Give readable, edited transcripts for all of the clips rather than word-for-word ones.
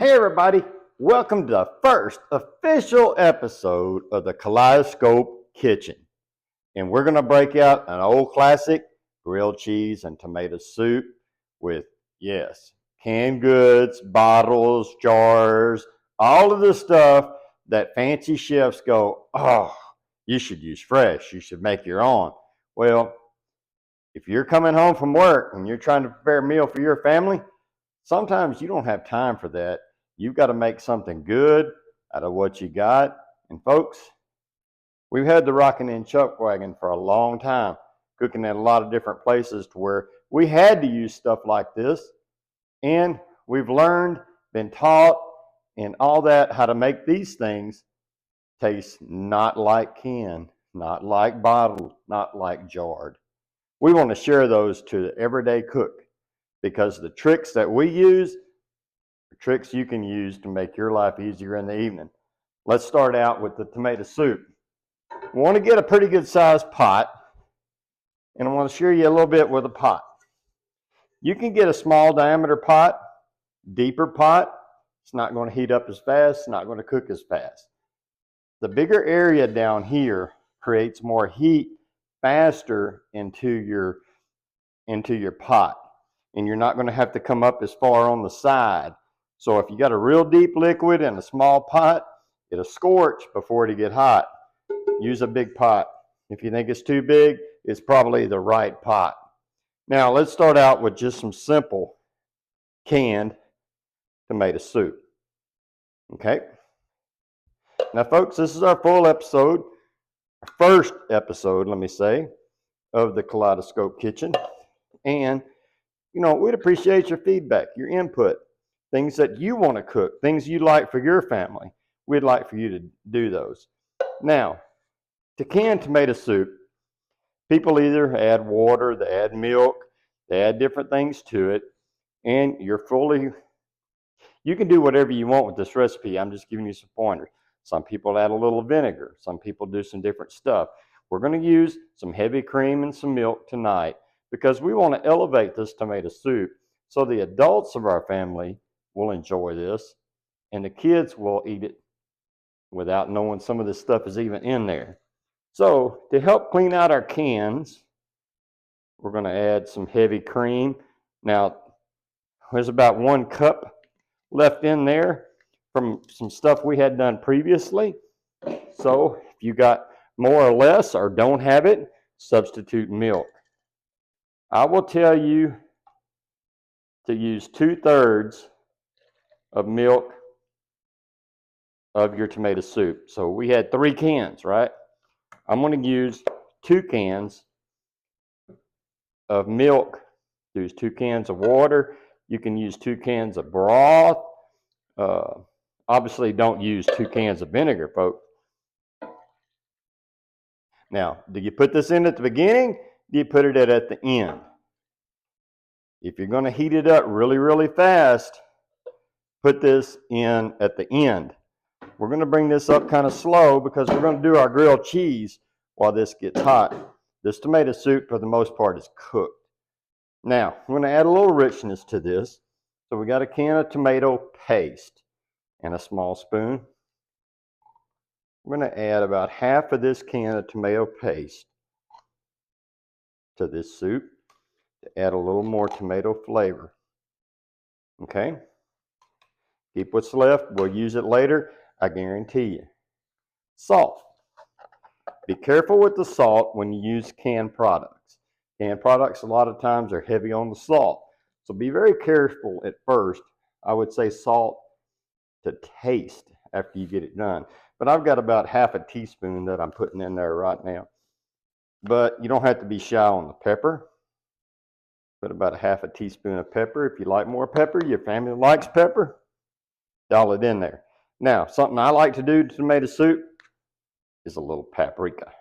Hey everybody, welcome to the first official episode of the Kaleidoscope Kitchen. And we're going to break out an old classic grilled cheese and tomato soup with, yes, canned goods, bottles, jars, all of the stuff that fancy chefs go, oh, you should use fresh, you should make your own. Well, if you're coming home from work and you're trying to prepare a meal for your family, sometimes you don't have time for that. You've got to make something good out of what you got. And folks, we've had the Rockin' N Chuck Wagon for a long time, cooking at a lot of different places to where we had to use stuff like this. And we've learned, been taught, and all that, how to make these things taste not like canned, not like bottled, not like jarred. We want to share those to the everyday cook because the tricks that we use are tricks you can use to make your life easier in the evening. Let's start out with the tomato soup. We want to get a pretty good sized pot, and I want to share you a little bit with a pot. You can get a small diameter pot, deeper pot. It's not going to heat up as fast, it's not going to cook as fast. The bigger area down here creates more heat faster into your pot, and you're not going to have to come up as far on the side. So if you got a real deep liquid in a small pot, it'll scorch before it get hot. Use a big pot. If you think it's too big, it's probably the right pot. Now let's start out with just some simple canned tomato soup. Okay. Now folks, this is our full episode, our first episode, let me say, of the Kaleidoscope Kitchen. And we'd appreciate your feedback, your input, things that you want to cook, things you like for your family. We'd like for you to do those. Now, to canned tomato soup, people either add water, they add milk, they add different things to it, and you can do whatever you want with this recipe. I'm just giving you some pointers. Some people add a little vinegar. Some people do some different stuff. We're going to use some heavy cream and some milk tonight because we want to elevate this tomato soup so the adults of our family will enjoy this and the kids will eat it without knowing some of this stuff is even in there. So to help clean out our cans, we're going to add some heavy cream. Now, there's about 1 cup left in there from some stuff we had done previously. So if you got more or less or don't have it, substitute milk. I will tell you to use 2/3 of milk of your tomato soup. So we had 3 cans, right? I'm going to use 2 cans of milk. Use 2 cans of water. You can use 2 cans of broth. Obviously, don't use 2 cans of vinegar, folks. Now, do you put this in at the beginning? Do you put it at the end? If you're going to heat it up really, really fast, put this in at the end. We're going to bring this up kind of slow because we're going to do our grilled cheese while this gets hot. This tomato soup, for the most part, is cooked. Now, I'm going to add a little richness to this. So we got a can of tomato paste and a small spoon. We're going to add about half of this can of tomato paste to this soup to add a little more tomato flavor. Okay? Keep what's left. We'll use it later, I guarantee you. Salt. Be careful with the salt when you use canned products. Canned products a lot of times are heavy on the salt. So be very careful at first. I would say salt to taste after you get it done. But I've got about half a teaspoon that I'm putting in there right now. But you don't have to be shy on the pepper. Put about a half a teaspoon of pepper. If you like more pepper, your family likes pepper, dial it in there. Now, something I like to do to tomato soup is a little paprika.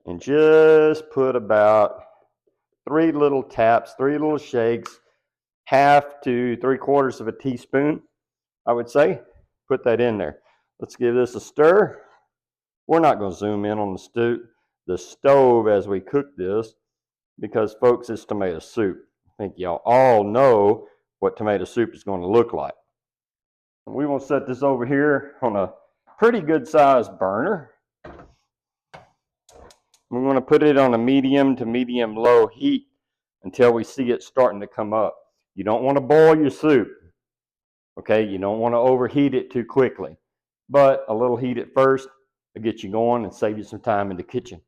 And just put about 3 little taps, 3 little shakes, 1/2 to 3/4 of a teaspoon, I would say. Put that in there. Let's give this a stir. We're not going to zoom in on the stove as we cook this because, folks, it's tomato soup. I think y'all all know what tomato soup is going to look like. We will set this over here on a pretty good sized burner. We want to put it on a medium to medium low heat until we see it starting to come up. You don't want to boil your soup, okay? You don't want to overheat it too quickly, but a little heat at first will get you going and save you some time in the kitchen.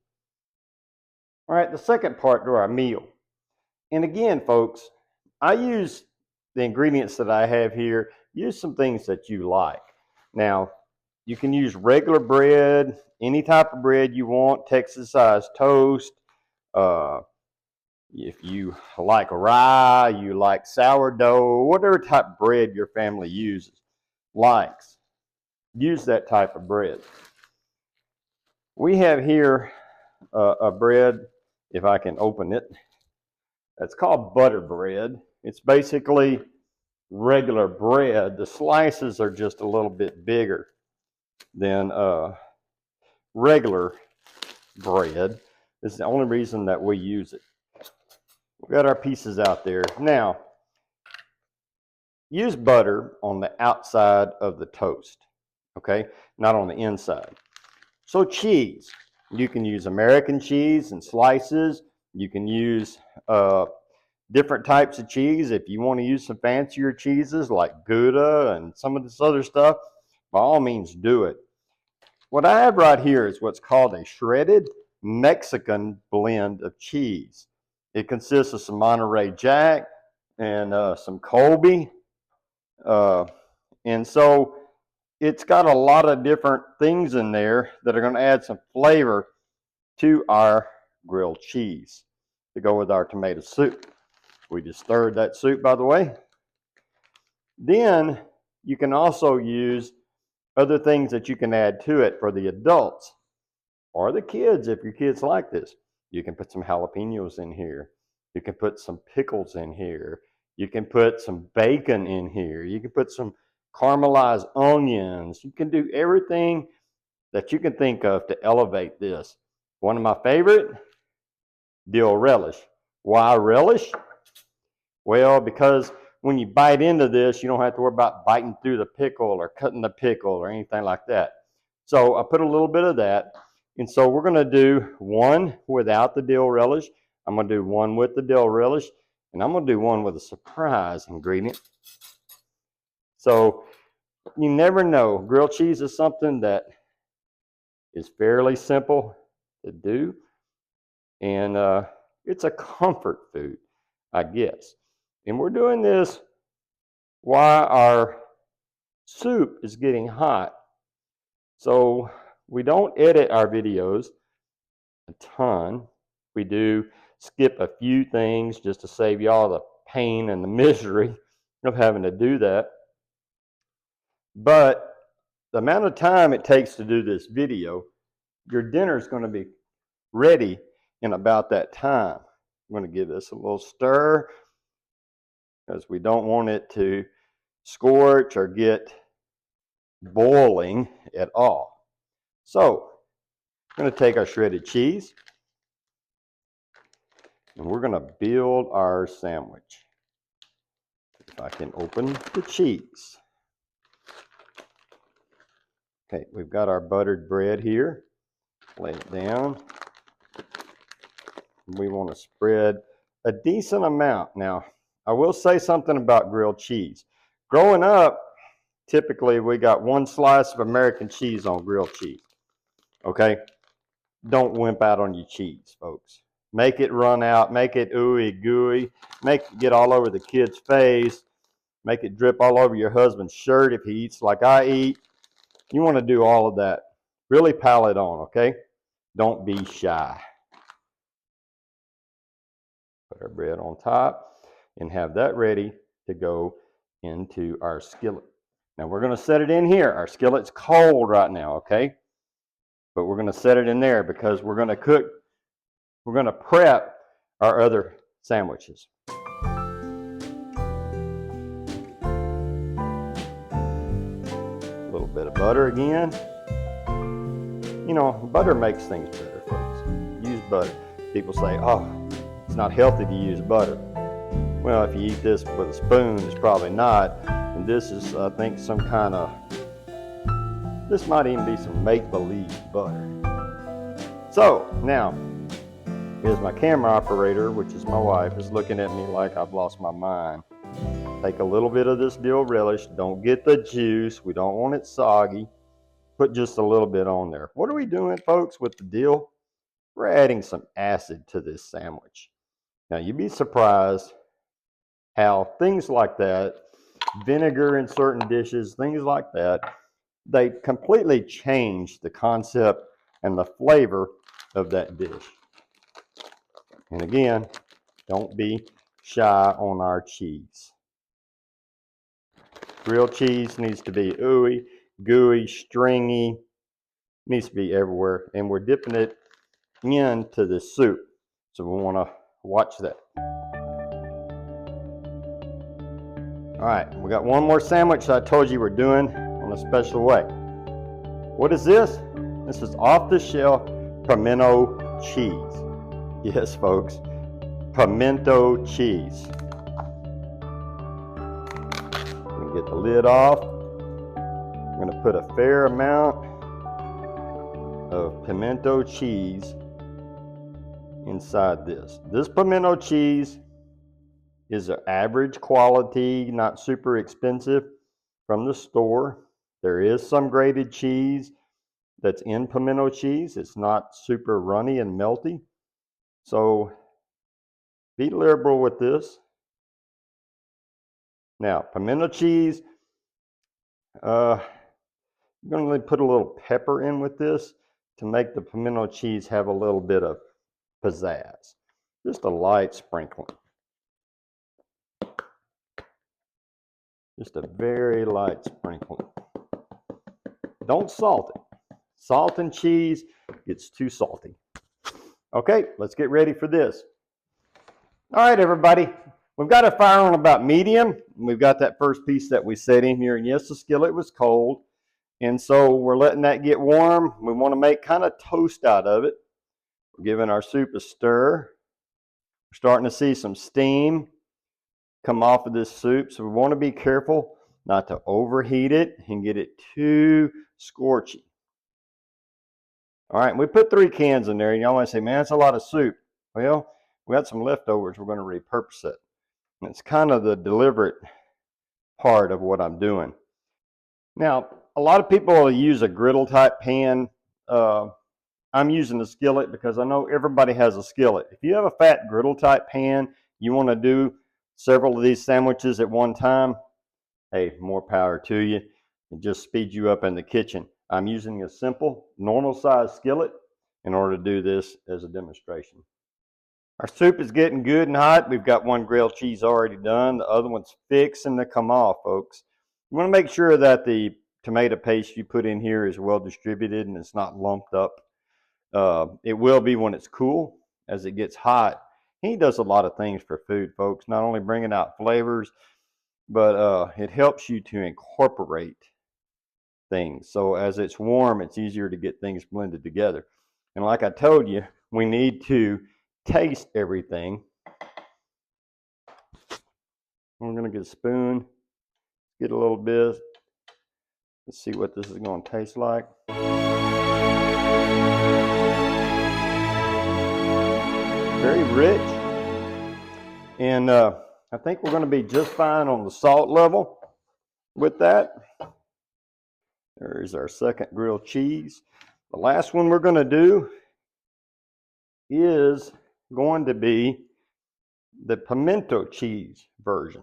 All right, the second part to our meal. And again, folks, I use the ingredients that I have here. Use some things that you like. Now, you can use regular bread, any type of bread you want, Texas-sized toast. If you like rye, you like sourdough, whatever type of bread your family likes, use that type of bread. We have here a bread, if I can open it, it's called butter bread. It's basically regular bread. The slices are just a little bit bigger than regular bread. It's the only reason that we use it. We've got our pieces out there. Now, use butter on the outside of the toast, okay? Not on the inside. So cheese. You can use American cheese in slices. You can use different types of cheese. If you want to use some fancier cheeses like Gouda and some of this other stuff, by all means do it. What I have right here is what's called a shredded Mexican blend of cheese. It consists of some Monterey Jack and some Colby. And so it's got a lot of different things in there that are going to add some flavor to our grilled cheese to go with our tomato soup. We just stirred that soup, by the way. Then you can also use other things that you can add to it for the adults or the kids if your kids like this. You can put some jalapenos in here. You can put some pickles in here. You can put some bacon in here. You can put some caramelized onions. You can do everything that you can think of to elevate this. One of my favorite, dill relish. Why relish? Well, because when you bite into this, you don't have to worry about biting through the pickle or cutting the pickle or anything like that. So I put a little bit of that. And so we're going to do one without the dill relish. I'm going to do one with the dill relish. And I'm going to do one with a surprise ingredient. So you never know. Grilled cheese is something that is fairly simple to do. And it's a comfort food, I guess. And we're doing this while our soup is getting hot. So we don't edit our videos a ton. We do skip a few things just to save y'all the pain and the misery of having to do that. But the amount of time it takes to do this video, your dinner is going to be ready in about that time. I'm going to give this a little stir because we don't want it to scorch or get boiling at all. So I'm going to take our shredded cheese and we're going to build our sandwich. If I can open the cheese. Okay, we've got our buttered bread here. Lay it down. We want to spread a decent amount. Now, I will say something about grilled cheese. Growing up, typically we got one slice of American cheese on grilled cheese. Okay? Don't wimp out on your cheese, folks. Make it run out. Make it ooey gooey. Make it get all over the kid's face. Make it drip all over your husband's shirt if he eats like I eat. You want to do all of that. Really pile it on, okay? Don't be shy. Put our bread on top and have that ready to go into our skillet. Now we're going to set it in here. Our skillet's cold right now, okay? But we're going to set it in there because we're going to cook, we're going to prep our other sandwiches. A little bit of butter again. You know, butter makes things better, folks. Use butter. People say, oh, it's not healthy to use butter. Well, if you eat this with a spoon, it's probably not. And this is, I think, some kind of, this might even be some make-believe butter. So now, here's my camera operator, which is my wife, is looking at me like I've lost my mind. Take a little bit of this dill relish. Don't get the juice. We don't want it soggy. Put just a little bit on there. What are we doing, folks, with the dill? We're adding some acid to this sandwich. Now, you'd be surprised how things like that, vinegar in certain dishes, things like that, they completely change the concept and the flavor of that dish. And again, don't be shy on our cheese. Grilled cheese needs to be ooey, gooey, stringy, needs to be everywhere. And we're dipping it into the soup. So we want to watch that. All right, we got one more sandwich I told you we're doing on a special way. What is this? This is off-the-shelf pimento cheese. Yes, folks, pimento cheese. Get the lid off. I'm going to put a fair amount of pimento cheese inside this. This pimento cheese is an average quality, not super expensive, from the store. There is some grated cheese that's in pimento cheese. It's not super runny and melty. So be liberal with this. Now, pimento cheese, I'm going to put a little pepper in with this to make the pimento cheese have a little bit of pizzazz. Just a light sprinkling. Just a very light sprinkling. Don't salt it. Salt and cheese gets too salty. Okay, let's get ready for this. All right, everybody. We've got a fire on about medium. We've got that first piece that we set in here. And yes, the skillet was cold. And so we're letting that get warm. We want to make kind of toast out of it. We're giving our soup a stir. We're starting to see some steam come off of this soup. So we want to be careful not to overheat it and get it too scorchy. All right, we put 3 cans in there. Y'all might say, man, that's a lot of soup. Well, we got some leftovers. We're going to repurpose it. And it's kind of the deliberate part of what I'm doing. Now, a lot of people use a griddle type pan. I'm using a skillet because I know everybody has a skillet. If you have a fat griddle type pan, you want to do several of these sandwiches at one time, hey, more power to you. It just speeds you up in the kitchen. I'm using a simple, normal size skillet in order to do this as a demonstration. Our soup is getting good and hot. We've got one grilled cheese already done. The other one's fixing to come off, folks. You want to make sure that the tomato paste you put in here is well distributed and it's not lumped up. It will be when it's cool. As it gets hot, he does a lot of things for food, folks. Not only bringing out flavors, but it helps you to incorporate things. So as it's warm, it's easier to get things blended together. And like I told you, we need to taste everything. We're going to get a spoon, get a little bit. Let's see what this is going to taste like. Very rich. And I think we're going to be just fine on the salt level with that. There's our second grilled cheese. The last one we're going to do is going to be the pimento cheese version.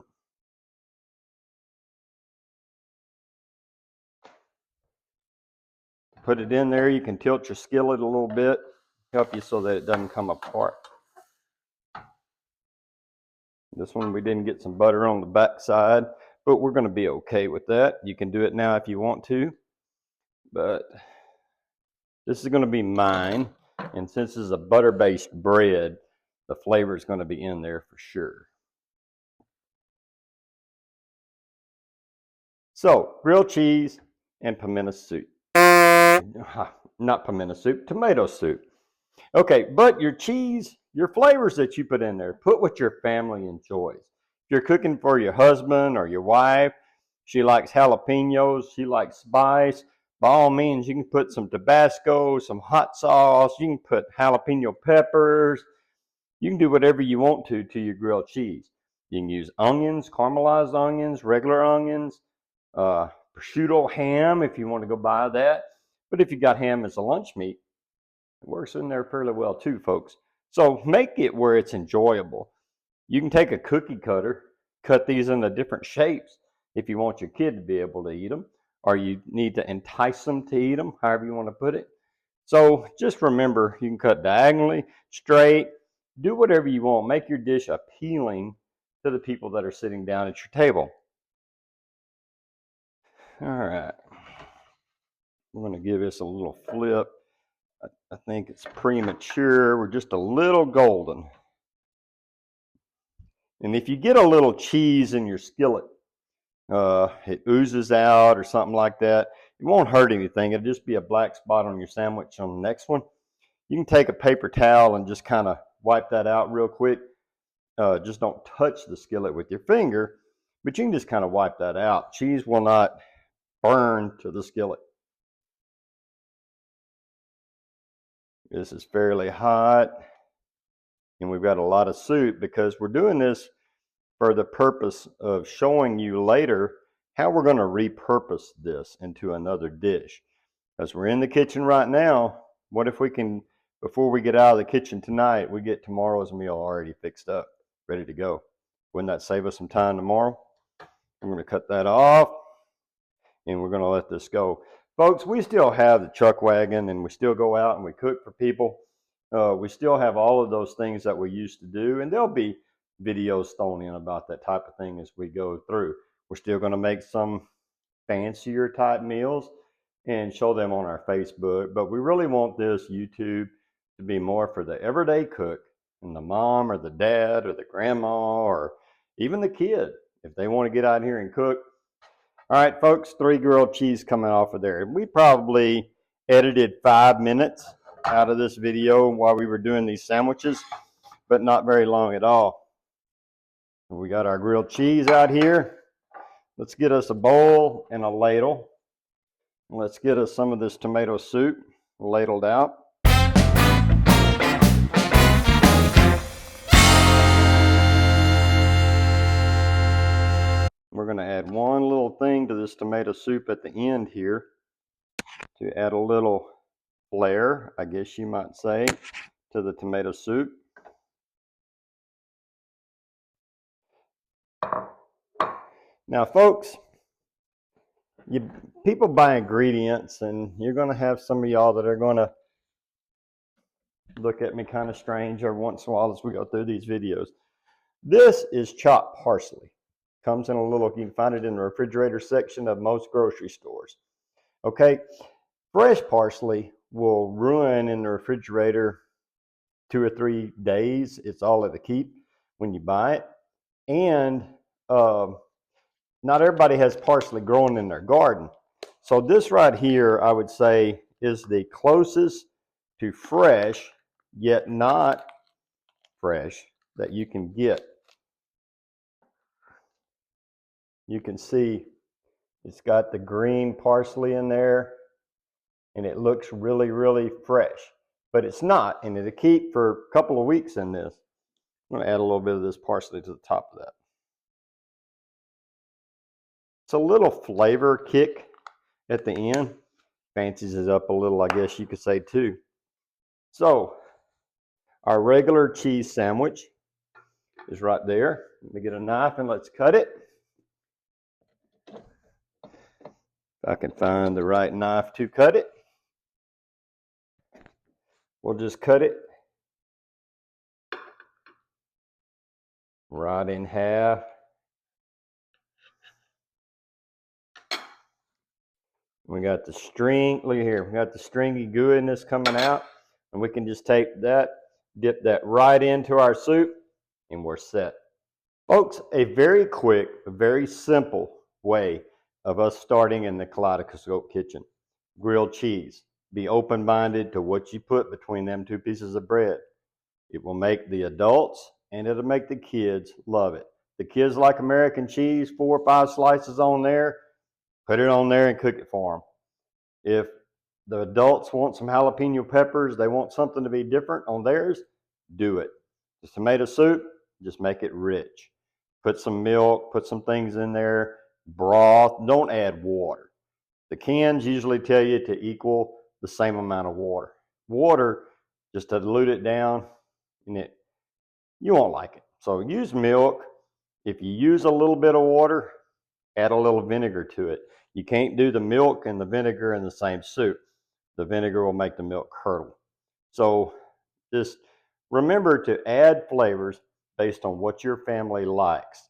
Put it in there. You can tilt your skillet a little bit, help you so that it doesn't come apart. This one we didn't get some butter on the back side, but we're going to be okay with that. You can do it now if you want to, but this is going to be mine. And since this is a butter-based bread, the flavor is going to be in there for sure. So, grilled cheese and pimento soup. Not pimento soup, tomato soup. Okay, but your cheese, your flavors that you put in there, put what your family enjoys. If you're cooking for your husband or your wife, She likes jalapenos. She likes spice. By all means, you can put some Tabasco, some hot sauce. You can put jalapeno peppers. You can do whatever you want to your grilled cheese. You can use onions, caramelized onions, regular onions, prosciutto ham if you want to go buy that. But if you got ham as a lunch meat, it works in there fairly well too, folks. So make it where it's enjoyable. You can take a cookie cutter, cut these into different shapes if you want your kid to be able to eat them, or you need to entice them to eat them, however you want to put it. So just remember, you can cut diagonally, straight, do whatever you want. Make your dish appealing to the people that are sitting down at your table. All right. We're going to give this a little flip. I think it's premature. We're just a little golden. And if you get a little cheese in your skillet, it oozes out or something like that, it won't hurt anything. It'll just be a black spot on your sandwich on the next one. You can take a paper towel and just kind of wipe that out real quick. Just don't touch the skillet with your finger, but you can just kind of wipe that out. Cheese will not burn to the skillet. This is fairly hot, and we've got a lot of soup because we're doing this for the purpose of showing you later how we're going to repurpose this into another dish. As we're in the kitchen right now, what if we can, before we get out of the kitchen tonight, we get tomorrow's meal already fixed up, ready to go? Wouldn't that save us some time tomorrow? I'm going to cut that off, and we're going to let this go. Folks, we still have the chuck wagon, and we still go out and we cook for people. We still have all of those things that we used to do, and there'll be videos thrown in about that type of thing as we go through. We're still going to make some fancier type meals and show them on our Facebook, but we really want this YouTube to be more for the everyday cook and the mom or the dad or the grandma or even the kid if they want to get out here and cook. All right, folks, 3 grilled cheese coming off of there. We probably edited 5 minutes out of this video while we were doing these sandwiches, but not very long at all. We got our grilled cheese out here. Let's get us a bowl and a ladle. Let's get us some of this tomato soup ladled out. We're going to add one little thing to this tomato soup at the end here to add a little flair, I guess you might say, to the tomato soup. Now, folks, people buy ingredients, and you're going to have some of y'all that are going to look at me kind of strange every once in a while as we go through these videos. This is chopped parsley. Comes in a little, you can find it in the refrigerator section of most grocery stores. Okay, fresh parsley will ruin in the refrigerator 2 or 3 days. It's all it'll keep when you buy it. And not everybody has parsley growing in their garden. So this right here, I would say, is the closest to fresh, yet not fresh, that you can get. You can see it's got the green parsley in there, and it looks really, really fresh. But it's not, and it'll keep for a couple of weeks in this. I'm going to add a little bit of this parsley to the top of that. It's a little flavor kick at the end. Fancies it up a little, I guess you could say, too. So, our regular cheese sandwich is right there. Let me get a knife and let's cut it. If I can find the right knife to cut it, we'll just cut it right in half. We got the string, look here, we got the stringy goodness coming out, and we can just take that, dip that right into our soup, and we're set. Folks, a very quick, a very simple way of us starting in the Kaleidoscope Kitchen. Grilled cheese. Be open-minded to what you put between them 2 pieces of bread. It will make the adults and it'll make the kids love it. The kids like American cheese, 4 or 5 slices on there, put it on there and cook it for them. If the adults want some jalapeno peppers, they want something to be different on theirs, do it. The tomato soup, just make it rich. Put some milk, put some things in there, broth, don't add water. The cans usually tell you to equal the same amount of water. Water, just to dilute it down, and you won't like it. So use milk. If you use a little bit of water, add a little vinegar to it. You can't do the milk and the vinegar in the same soup. The vinegar will make the milk curdle. So just remember to add flavors based on what your family likes.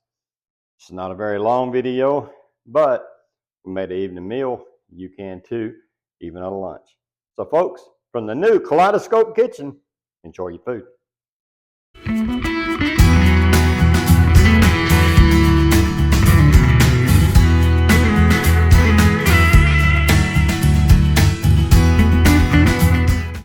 It's not a very long video, but we made an evening meal. You can too, even at lunch. So folks, from the new Kaleidoscope Kitchen, enjoy your food.